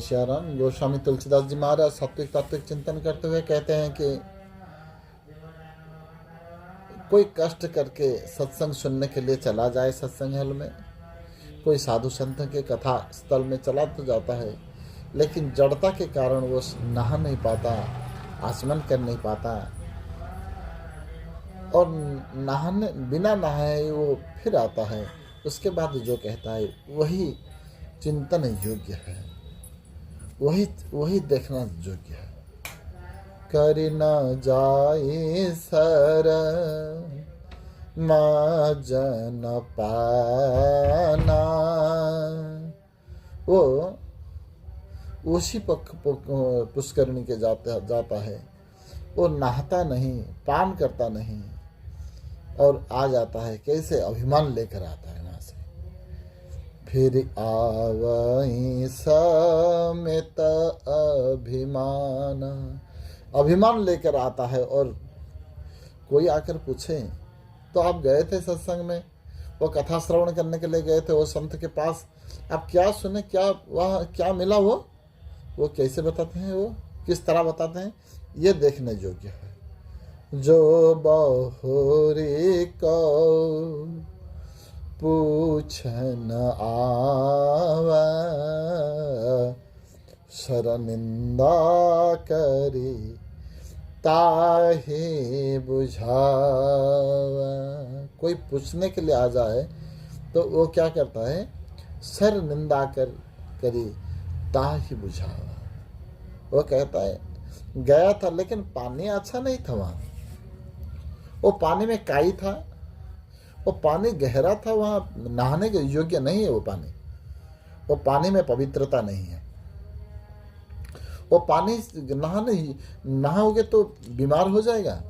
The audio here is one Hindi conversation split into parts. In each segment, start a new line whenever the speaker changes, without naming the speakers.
सियाराम। गोस्वामी तुलसीदास जी महाराज सात्विक तात्विक चिंतन करते हुए कहते हैं कि कोई कष्ट करके सत्संग सुनने के लिए चला जाए सत्संग हल में, कोई साधु संत के कथा स्थल में चला तो जाता है, लेकिन जड़ता के कारण वो नहा नहीं पाता, आचमन कर नहीं पाता, और नहाने बिना नहाए वो फिर आता है। उसके बाद जो कहता है वही चिंतन योग्य है, वही देखना योग्य है। कर न जाए सर माजन पाना, वो उसी पुष्करणी के जाता है, वो नहाता नहीं, पान करता नहीं और आ जाता है। कैसे अभिमान लेकर आता है वहां से। फिर आवई समेत अभिमान लेकर आता है। और कोई आकर पूछे तो आप गए थे सत्संग में, वो कथा श्रवण करने के लिए गए थे वो संत के पास, आप क्या सुने, क्या वहाँ क्या मिला, वो कैसे बताते हैं, वो किस तरह बताते हैं, ये देखने योग्य है। जो बहुरी को पूछन आवा, शरनिंदा करी ताहे बुझावा। कोई पूछने के लिए आ जाए तो वो क्या करता है, सर निंदा करी ताही बुझावा। वो कहता है गया था लेकिन पानी अच्छा नहीं था वहाँ, वो पानी में काई था, वो पानी गहरा था, वहाँ नहाने के योग्य नहीं है वो पानी में पवित्रता नहीं है। वो पानी नहाओगे तो बीमार हो जाएगा।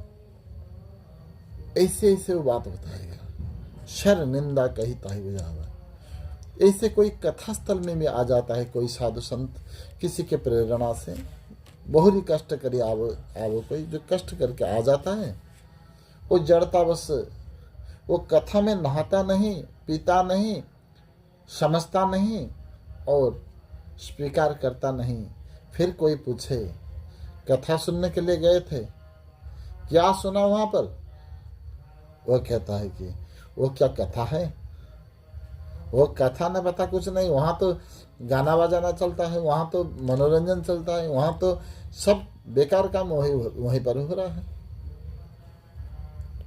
ऐसे वो बात बताएगा। शर निंदा कही ताही बुझावा। ऐसे कोई कथा स्थल में भी आ जाता है, कोई साधु संत किसी के प्रेरणा से बहुत ही कष्ट करी आवो कोई जो कष्ट करके आ जाता है, वो जड़ता बस, वो कथा में नहाता नहीं, पीता नहीं, समझता नहीं और स्वीकार करता नहीं। फिर कोई पूछे कथा सुनने के लिए गए थे, क्या सुना वहां पर, वो कहता है कि वो क्या कथा है, वो कथा न पता कुछ नहीं, वहां तो गाना बजाना चलता है, वहां तो मनोरंजन चलता है, वहां तो सब बेकार काम वहीं पर हो रहा है।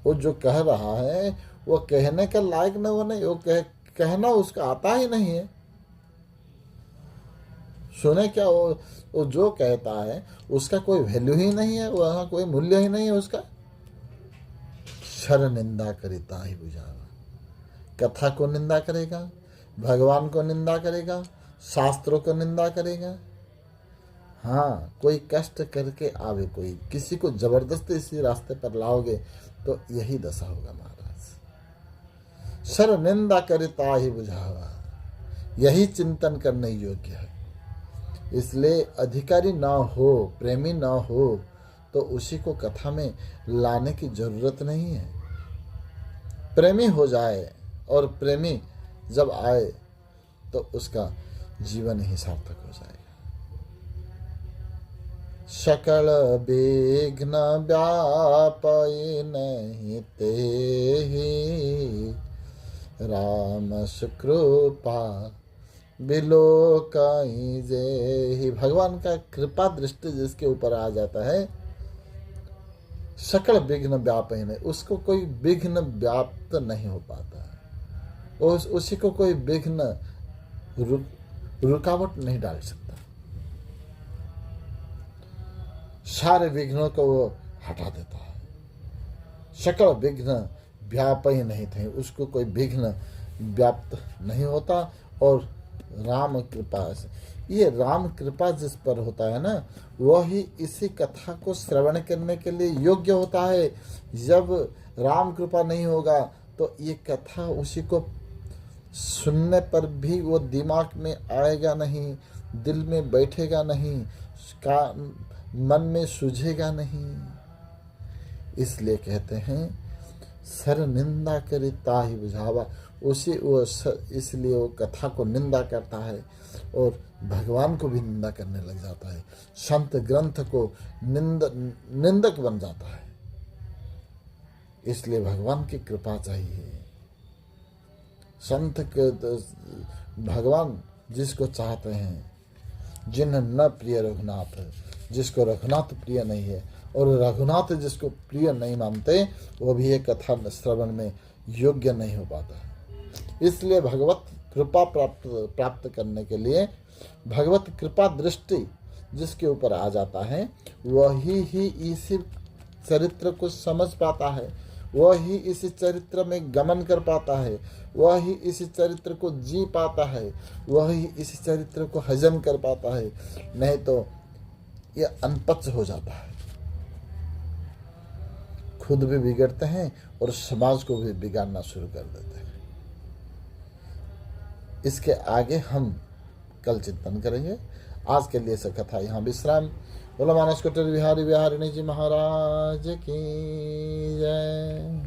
वो जो कह रहा है वो कहने के लायक न, वो नहीं, वो कहना उसका आता ही नहीं है। सुने क्या, वो जो कहता है उसका कोई वैल्यू ही नहीं है, वहां कोई मूल्य ही नहीं है उसका। शर निंदा करिता ही बुझावा। कथा को निंदा करेगा, भगवान को निंदा करेगा, शास्त्रों को निंदा करेगा। हाँ, कोई कष्ट करके आवे, कोई किसी को जबरदस्ती इसी रास्ते पर लाओगे तो यही दशा होगा महाराज। शर निंदा करिता ही बुझावा, यही चिंतन करने योग्य है। इसलिए अधिकारी ना हो, प्रेमी ना हो तो उसी को कथा में लाने की जरूरत नहीं है। प्रेमी हो जाए और प्रेमी जब आए तो उसका जीवन ही सार्थक हो जाएगा। सकल विघ्न व्यापय नहीं तेहि, राम सुकृपा बिलोकाई जेहि। भगवान का कृपा दृष्टि जिसके ऊपर आ जाता है, सकल विघ्न व्यापय नहीं, उसको कोई विघ्न व्याप्त नहीं हो पाता है, उसी को कोई विघ्न रुकावट नहीं डाल सकता। सारे विघ्नों को वो हटा देता है। सकल विघ्न व्यापय नहीं थे, उसको कोई विघ्न व्याप्त नहीं होता। और राम कृपा से, ये राम कृपा जिस पर होता है ना, वही इसी कथा को श्रवण करने के लिए योग्य होता है। जब राम कृपा नहीं होगा तो ये कथा उसी को सुनने पर भी वो दिमाग में आएगा नहीं, दिल में बैठेगा नहीं, का मन में सूझेगा नहीं। इसलिए कहते हैं सर निंदा करे ताहि बुझावा, इसलिए वो कथा को निंदा करता है और भगवान को भी निंदा करने लग जाता है, संत ग्रंथ को निंदक बन जाता है। इसलिए भगवान की कृपा चाहिए। संत के भगवान जिसको चाहते हैं, जिन्हें न प्रिय रघुनाथ, जिसको रघुनाथ प्रिय नहीं है और रघुनाथ जिसको प्रिय नहीं मानते, वो भी ये कथा श्रवण में योग्य नहीं हो पाता। इसलिए भगवत कृपा प्राप्त करने के लिए भगवत कृपा दृष्टि जिसके ऊपर आ जाता है, वही ही इसी चरित्र को समझ पाता है, वही इस चरित्र में गमन कर पाता है, वही इस चरित्र को जी पाता है, वही इस चरित्र को हजम कर पाता है। नहीं तो ये अनपच हो जाता है, खुद भी बिगड़ते हैं और समाज को भी बिगाड़ना शुरू कर देते हैं। इसके आगे हम कल चिंतन करेंगे। आज के लिए से कथा यहाँ विश्राम। बोलो मानस कटर बिहारी बिहारिणी जी महाराज की जय।